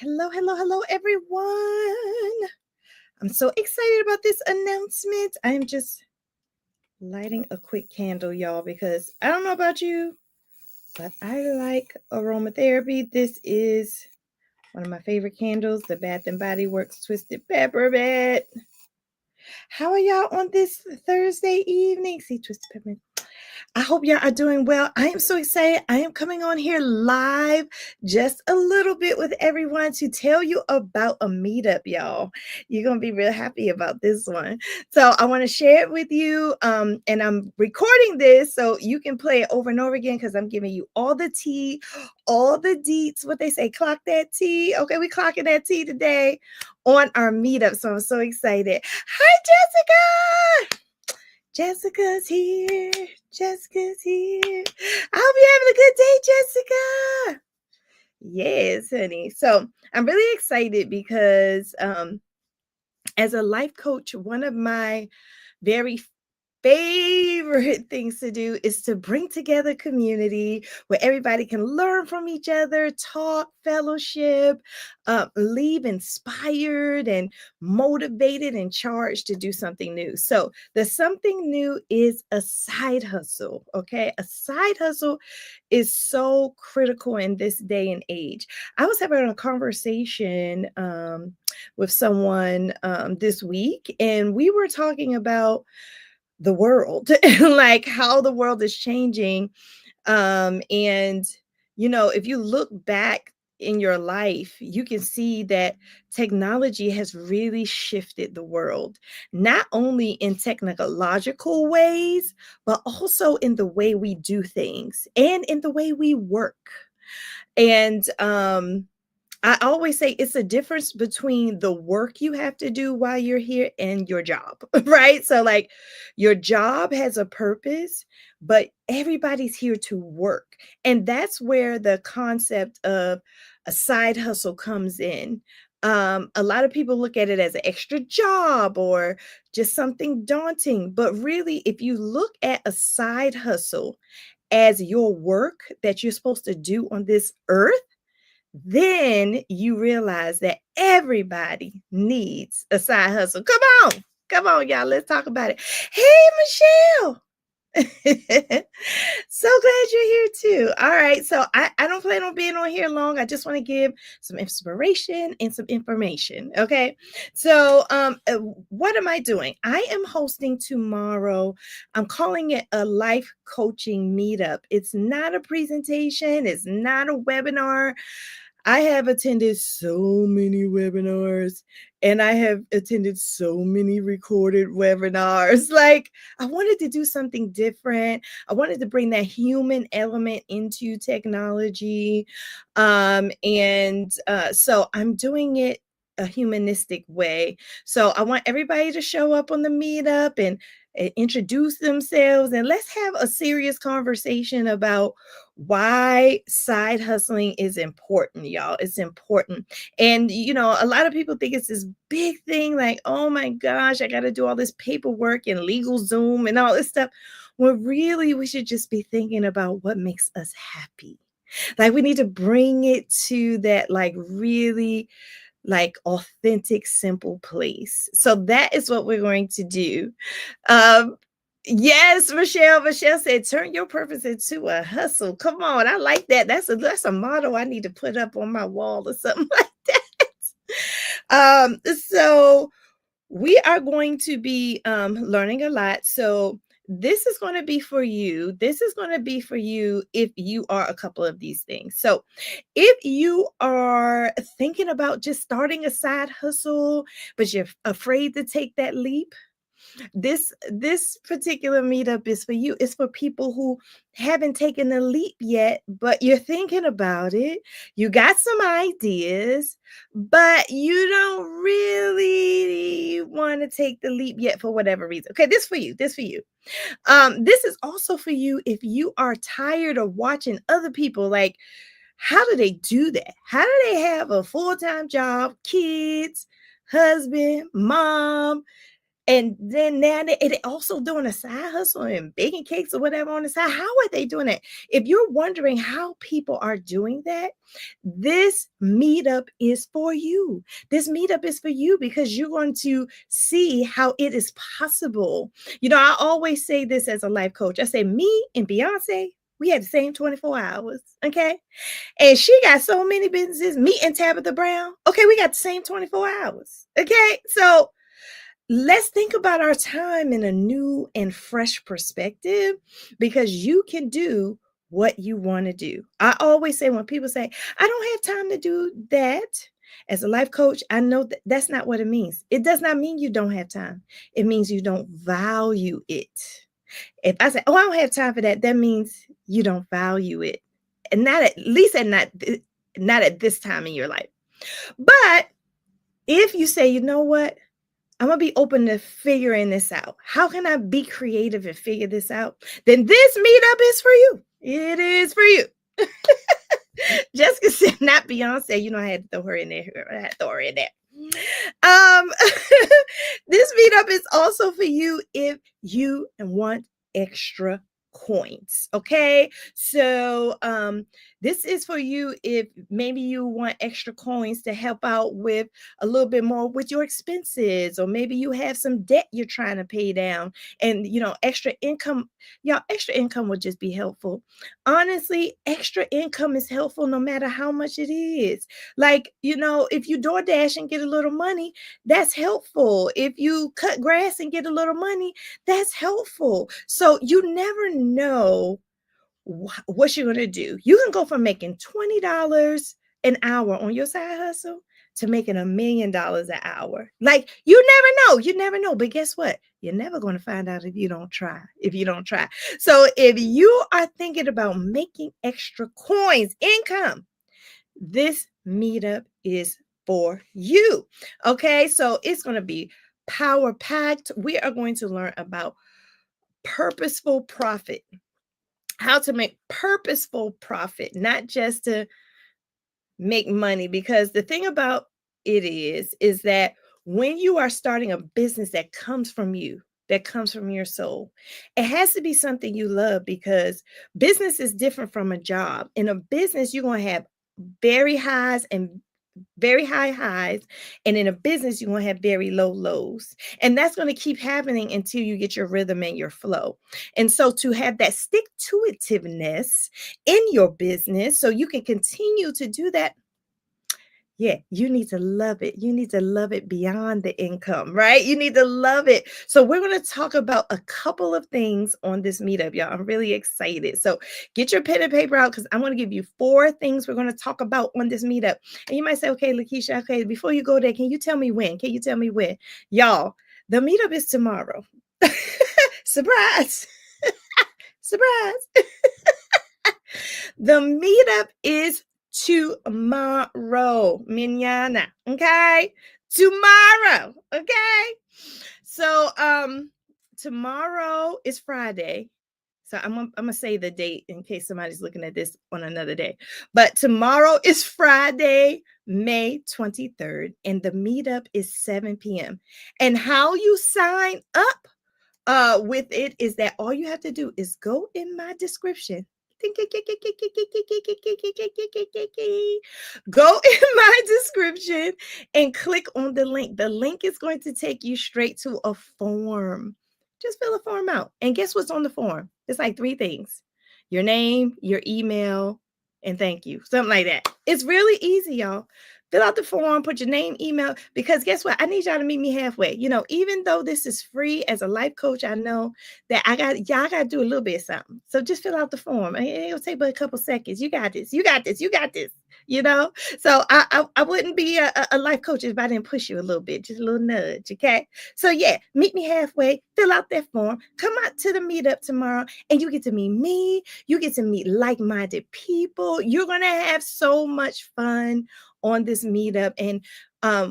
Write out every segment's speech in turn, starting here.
Hello, hello, hello, everyone. I'm so excited about this announcement. I am just lighting a quick candle, y'all, because I don't know about you, but I like aromatherapy. This is one of my favorite candles, the Bath and Body Works Twisted Peppermint. How are y'all on this Thursday evening? See, Twisted Peppermint. I hope y'all are doing well. I am so excited. I am coming on here live just a little bit with everyone to tell you about a meetup, y'all. You're going to be real happy about this one. So I want to share it with you. And I'm recording this so you can play it over and over again because I'm giving you all the tea, all the deets, what they say, clock that tea. Okay, we clocking that tea today on our meetup. So I'm so excited. Hi, Jessica. Jessica's here. Jessica's here. I hope you're having a good day, Jessica. Yes, honey. So I'm really excited because as a life coach, one of my very favorite things to do is to bring together community where everybody can learn from each other, talk, fellowship, leave inspired and motivated and charged to do something new. So the something new is a side hustle. Okay, a side hustle is so critical in this day and age. I was having a conversation with someone this week, and we were talking about the world like how the world is changing. And if you look back in your life, you can see that technology has really shifted the world, not only in technological ways, but also in the way we do things and in the way we work. And I always say it's a difference between the work you have to do while you're here and your job, right? So, like, your job has a purpose, but everybody's here to work. And that's where the concept of a side hustle comes in. A lot of people look at it as an extra job or just something daunting. But really, if you look at a side hustle as your work that you're supposed to do on this earth, then you realize that everybody needs a side hustle. Come on, y'all. Let's talk about it. Hey, Michelle. So glad you're here too. All right. So I don't plan on being on here long. I just want to give some inspiration and some information. Okay. So what am I doing? I am hosting tomorrow. I'm calling it a life coaching meetup. It's not a presentation, it's not a webinar. I have attended so many webinars and I have attended so many recorded webinars. Like, I wanted to do something different. I wanted to bring that human element into technology. So I'm doing it a humanistic way. So I want everybody to show up on the meetup and introduce themselves, and let's have a serious conversation about why side hustling is important, y'all. It's important. And a lot of people think it's this big thing, like, oh my gosh, I got to do all this paperwork and legal Zoom and all this stuff. Well, really, we should just be thinking about what makes us happy. Like, we need to bring it to that, like, really, like, authentic, simple place. So that is what we're going to do. um Yes, Michelle. Michelle said, "Turn your purpose into a hustle." Come on, I like that. That's a motto I need to put up on my wall or something like that. So we are going to be learning a lot. So this is going to be for you. This is going to be for you if you are a couple of these things. So if you are thinking about just starting a side hustle, but you're afraid to take that leap, this particular meetup is for you. It's for people who haven't taken the leap yet, but you're thinking about it. You got some ideas, but you don't really want to take the leap yet for whatever reason. Okay, this for you. This for you. This is also for you if you are tired of watching other people. Like, how do they do that? How do they have a full-time job, kids, husband, mom, And then now they also doing a side hustle and baking cakes or whatever on the side. How are they doing it? If you're wondering how people are doing that, this meetup is for you. This meetup is for you because you're going to see how it is possible. You know, I always say this as a life coach. I say, me and Beyonce, we had the same 24 hours. Okay. And she got so many businesses. Me and Tabitha Brown. Okay. We got the same 24 hours. Okay. So let's think about our time in a new and fresh perspective because you can do what you want to do. I always say when people say, I don't have time to do that. As a life coach, I know that that's not what it means. It does not mean you don't have time. It means you don't value it. If I say, oh, I don't have time for that, that means you don't value it. And not at least not at this time in your life. But if you say, you know what? I'm going to be open to figuring this out. How can I be creative and figure this out? Then this meetup is for you. It is for you. Jessica said, not Beyonce. You know, I had to throw her in there. This meetup is also for you if you want extra coins. Okay. So this is for you if maybe you want extra coins to help out with a little bit more with your expenses, or maybe you have some debt you're trying to pay down, and you know, extra income. Y'all, extra income would just be helpful. Honestly, extra income is helpful no matter how much it is. Like, you know, if you DoorDash and get a little money, that's helpful. If you cut grass and get a little money, that's helpful. So you never know what you're going to do. You can go from making $20 an hour on your side hustle to making $1 million an hour. Like, you never know. But guess what? You're never going to find out if you don't try. So if you are thinking about making extra coins, income, this meetup is for you. Okay. So it's going to be power packed. We are going to learn about purposeful profit. How to make purposeful profit, not just to make money. Because the thing about it is that when you are starting a business that comes from you, that comes from your soul, it has to be something you love, because business is different from a job. In a business, you're going to have very highs and very high highs, and in a business you're going to have very low lows, and that's going to keep happening until you get your rhythm and your flow. And so to have that stick to itiveness in your business so you can continue to do that, yeah, you need to love it. You need to love it beyond the income, right? You need to love it. So we're going to talk about a couple of things on this meetup, y'all. I'm really excited. So get your pen and paper out, because I'm going to give you 4 things we're going to talk about on this meetup. And you might say, okay, Lakeisha, okay, before you go there, can you tell me when? Y'all, the meetup is tomorrow. Surprise. Surprise. The meetup is tomorrow, mañana, okay? Tomorrow, okay? So tomorrow is Friday. So I'm gonna say the date in case somebody's looking at this on another day. But tomorrow is Friday, May 23rd, and the meetup is 7 p.m. And how you sign up with it is that all you have to do is go in my description. Go in my description and click on the link. The link is going to take you straight to a form. Just fill a form out. And guess what's on the form? It's like 3 things: your name, your email, and thank you. Something like that. It's really easy, y'all. Fill out the form, put your name, email, because guess what? I need y'all to meet me halfway. You know, even though this is free, as a life coach, I know that y'all got to do a little bit of something. So just fill out the form. It'll take but a couple seconds. You got this. You know, so I wouldn't be a life coach if I didn't push you a little bit, just a little nudge. Okay. So yeah, meet me halfway, fill out that form, come out to the meetup tomorrow, and you get to meet me. You get to meet like-minded people. You're going to have so much fun on this meetup. And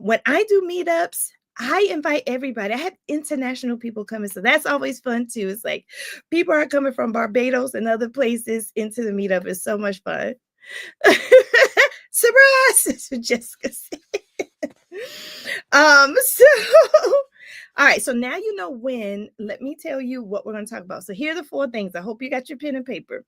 when I do meetups, I invite everybody. I have international people coming, so that's always fun too. It's like people are coming from Barbados and other places into the meetup. It's so much fun. Surprise! That's what Jessica said. So All right, so now you know when. Let me tell you what we're going to talk about. So here are the 4 things. I hope you got your pen and paper.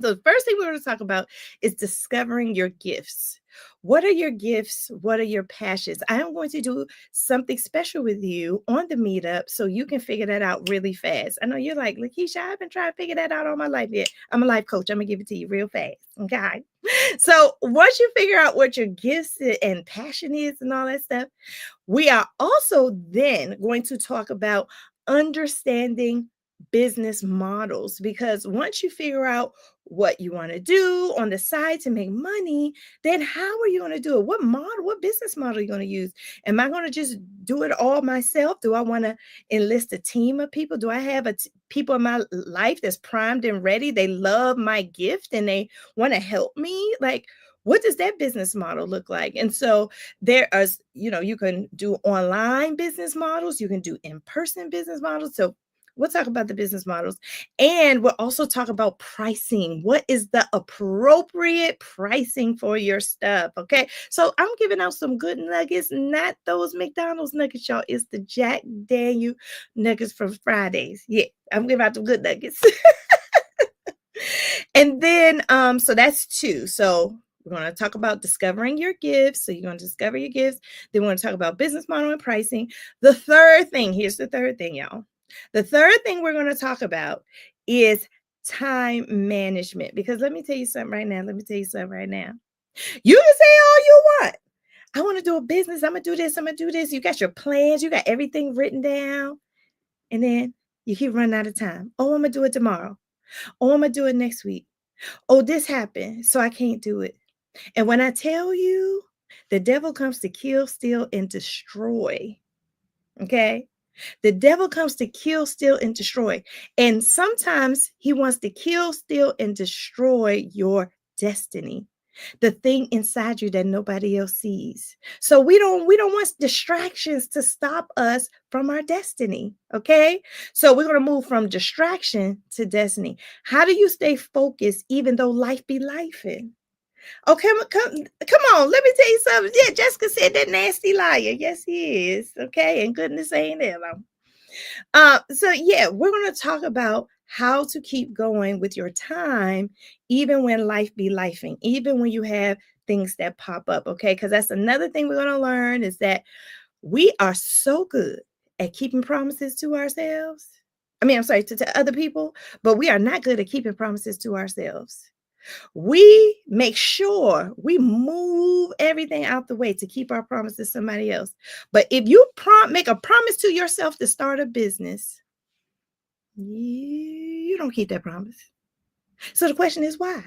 So the first thing we're going to talk about is discovering your gifts. What are your gifts? What are your passions? I am going to do something special with you on the meetup so you can figure that out really fast. I know you're like, Lakeisha, I've been trying to figure that out all my life. Yeah, I'm a life coach. I'm going to give it to you real fast. Okay. So once you figure out what your gifts and passion is and all that stuff, we are also then going to talk about understanding business models, because once you figure out what you want to do on the side to make money, then how are you going to do it? What model, what business model are you going to use? Am I going to just do it all myself? Do I want to enlist a team of people? Do I have people in my life that's primed and ready? They love my gift and they want to help me. Like, what does that business model look like? And so there are, you can do online business models, you can do in-person business models. So we'll talk about the business models, and we'll also talk about pricing. What is the appropriate pricing for your stuff? Okay. So I'm giving out some good nuggets, not those McDonald's nuggets, y'all. It's the Jack Daniel nuggets from Fridays. Yeah, I'm giving out the good nuggets. And then, so that's 2. So we're going to talk about discovering your gifts. So you're going to discover your gifts. Then we're going to talk about business model and pricing. The third thing, here's the third thing, y'all. The third thing we're going to talk about is time management. Because let me tell you something right now. You can say all you want. I want to do a business. I'm going to do this. I'm going to do this. You got your plans. You got everything written down. And then you keep running out of time. Oh, I'm going to do it tomorrow. Oh, I'm going to do it next week. Oh, this happened, so I can't do it. And when I tell you, the devil comes to kill, steal, and destroy. Okay? The devil comes to kill, steal, and destroy. And sometimes he wants to kill, steal, and destroy your destiny. The thing inside you that nobody else sees. So we don't want distractions to stop us from our destiny. Okay. So we're going to move from distraction to destiny. How do you stay focused even though life be lifing? Okay, come on. Let me tell you something. Yeah, Jessica said that nasty liar. Yes, he is. Okay, and goodness ain't ever. So yeah, we're going to talk about how to keep going with your time, even when life be lifing, even when you have things that pop up. Okay, because that's another thing we're going to learn is that we are so good at keeping promises to ourselves. I mean, I'm sorry, to other people, but we are not good at keeping promises to ourselves. We make sure we move everything out the way to keep our promise to somebody else. But if you make a promise to yourself to start a business, you don't keep that promise. So the question is why?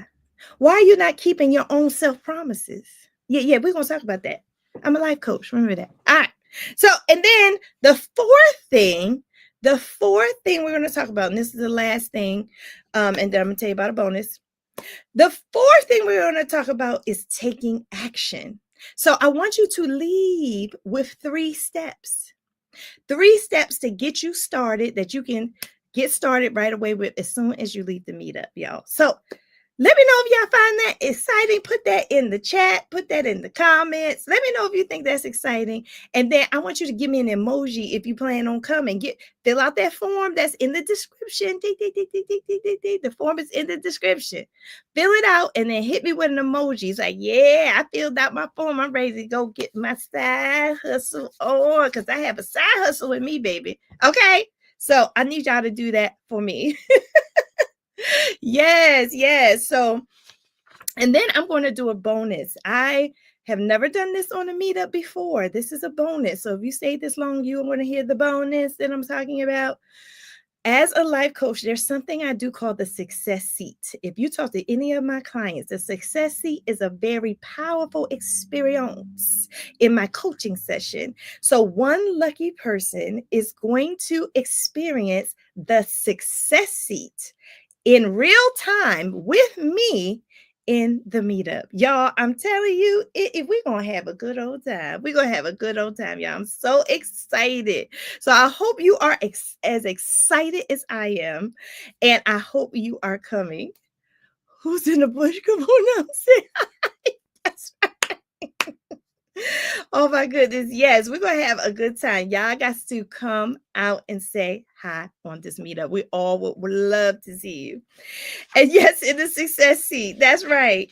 Why are you not keeping your own self promises? Yeah, we're going to talk about that. I'm a life coach. Remember that. All right. So, and then the fourth thing we're going to talk about, and this is the last thing, and then I'm going to tell you about a bonus. The fourth thing we're going to talk about is taking action. So I want you to leave with 3 steps. 3 steps to get you started that you can get started right away with as soon as you leave the meetup, y'all. So let me know if y'all find that exciting. Put that in the chat. Put that in the comments. Let me know if you think that's exciting. And then I want you to give me an emoji if you plan on coming. Fill out that form that's in the description. The form is in the description. Fill it out and then hit me with an emoji. It's like, yeah, I filled out my form. I'm ready to go get my side hustle on because I have a side hustle with me, baby. Okay. So I need y'all to do that for me. Yes. So, and then I'm going to do a bonus. I have never done this on a meetup before. This is a bonus. So if you stay this long, you're going to hear the bonus that I'm talking about. As a life coach, there's something I do called the success seat. If you talk to any of my clients, the success seat is a very powerful experience in my coaching session. So one lucky person is going to experience the success seat in real time with me in the meetup. Y'all, I'm telling you, if we're going to have a good old time, we're going to have a good old time, y'all. I'm so excited. So I hope you are as excited as I am, and I hope you are coming. Who's in the bush? Come on now, say hi. That's right. Oh my goodness. Yes, we're going to have a good time. Y'all got to come out and say hi on this meetup. We all would love to see you. And yes, in the success seat. That's right.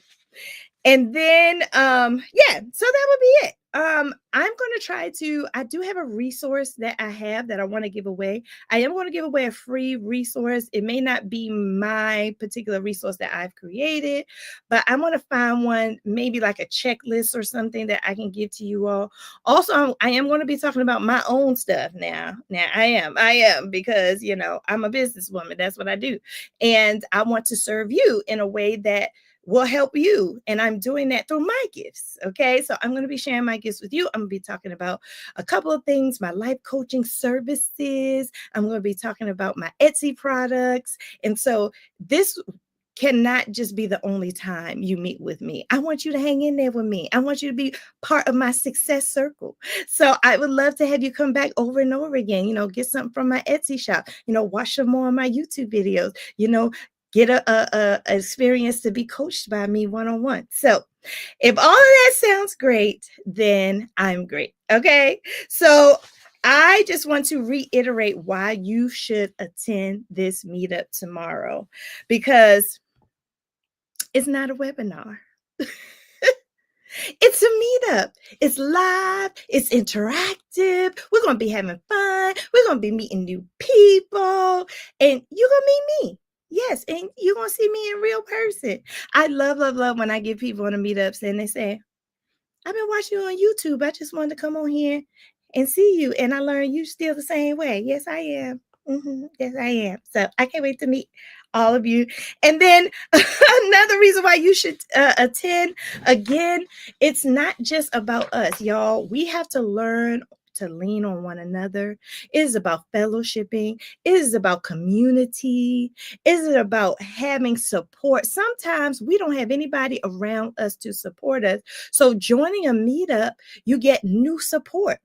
And then yeah, so that would be it. I'm going to try to, I do have a resource that I have that I want to give away. I am going to give away a free resource. It may not be my particular resource that I've created, but I'm going to find one, maybe like a checklist or something that I can give to you all. Also, I am going to be talking about my own stuff now. Now I am because, you know, I'm a businesswoman. That's what I do. And I want to serve you in a way that will help you. And I'm doing that through my gifts. Okay. So I'm going to be sharing my gifts with you. I'm going to be talking about a couple of things, my life coaching services. I'm going to be talking about my Etsy products. And so this cannot just be the only time you meet with me. I want you to hang in there with me. I want you to be part of my success circle. So I would love to have you come back over and over again, you know, get something from my Etsy shop, you know, watch some more of my YouTube videos, you know, get a experience to be coached by me one-on-one. So if all of that sounds great, then I'm great. Okay. So I just want to reiterate why you should attend this meetup tomorrow, because it's not a webinar. It's a meetup. It's live. It's interactive. We're going to be having fun. We're going to be meeting new people. And you're going to meet me. Yes. And you're going to see me in real person. I love when I get people on the meetups and they say, I've been watching you on YouTube. I just wanted to come on here and see you. And I learned you still the same way. Yes, I am. Yes, I am. So I can't wait to meet all of you. And then another reason why you should attend, again, it's not just about us, y'all. We have to learn to lean on one another. It is about fellowshipping. It is about community. Is it about having support? Sometimes we don't have anybody around us to support us. So joining a meetup, you get new support.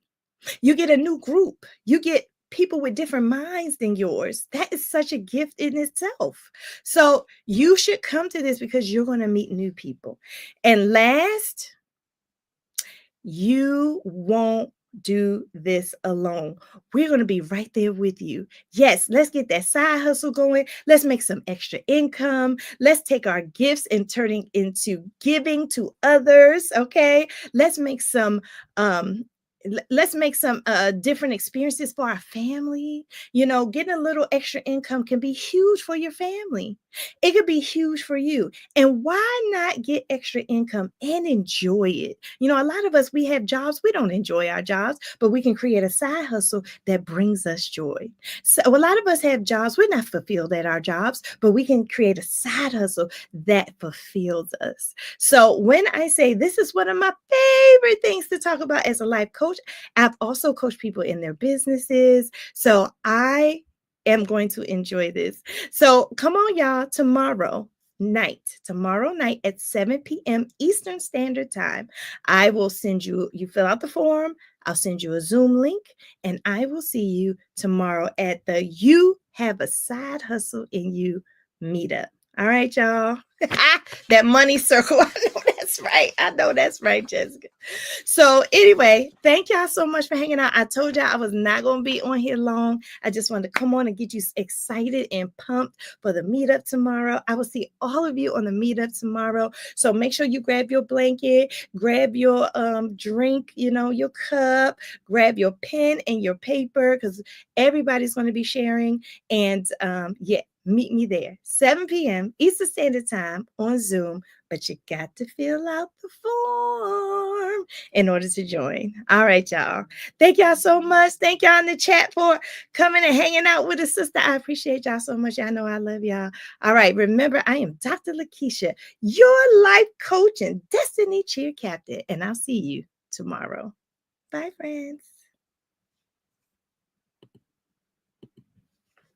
You get a new group. You get people with different minds than yours. That is such a gift in itself. So you should come to this because you're going to meet new people. And last, you won't do this alone. We're going to be right there with you. Yes, let's get that side hustle going. Let's make some extra income. Let's take our gifts and turning into giving to others. Okay. Let's make some different experiences for our family. You know, getting a little extra income can be huge for your family. It could be huge for you. And why not get extra income and enjoy it? You know, a lot of us, we have jobs, we don't enjoy our jobs, but we can create a side hustle that brings us joy. So a lot of us have jobs, we're not fulfilled at our jobs, but we can create a side hustle that fulfills us. So when I say this is one of my favorite things to talk about as a life coach, I've also coached people in their businesses. So I am going to enjoy this. So come on, y'all, tomorrow night at 7 p.m. Eastern Standard Time, I will send you fill out the form. I'll send you a Zoom link, and I will see you tomorrow at the You Have a Side Hustle in You meetup. All right, y'all. That money circle. I know that's right, Jessica. So anyway, thank y'all so much for hanging out. I told y'all I was not going to be on here long. I just wanted to come on and get you excited and pumped for the meetup tomorrow. I will see all of you on the meetup tomorrow. So make sure you grab your blanket, grab your drink, you know, your cup, grab your pen and your paper, because everybody's going to be sharing. And yeah, meet me there, 7 p.m. Eastern Standard Time on Zoom. But you got to fill out the form in order to join. All right, y'all. Thank y'all so much. Thank y'all in the chat for coming and hanging out with us, sister. I appreciate y'all so much. Y'all know I love y'all. All right. Remember, I am Dr. Lakeisha, your life coach and destiny cheer captain. And I'll see you tomorrow. Bye, friends.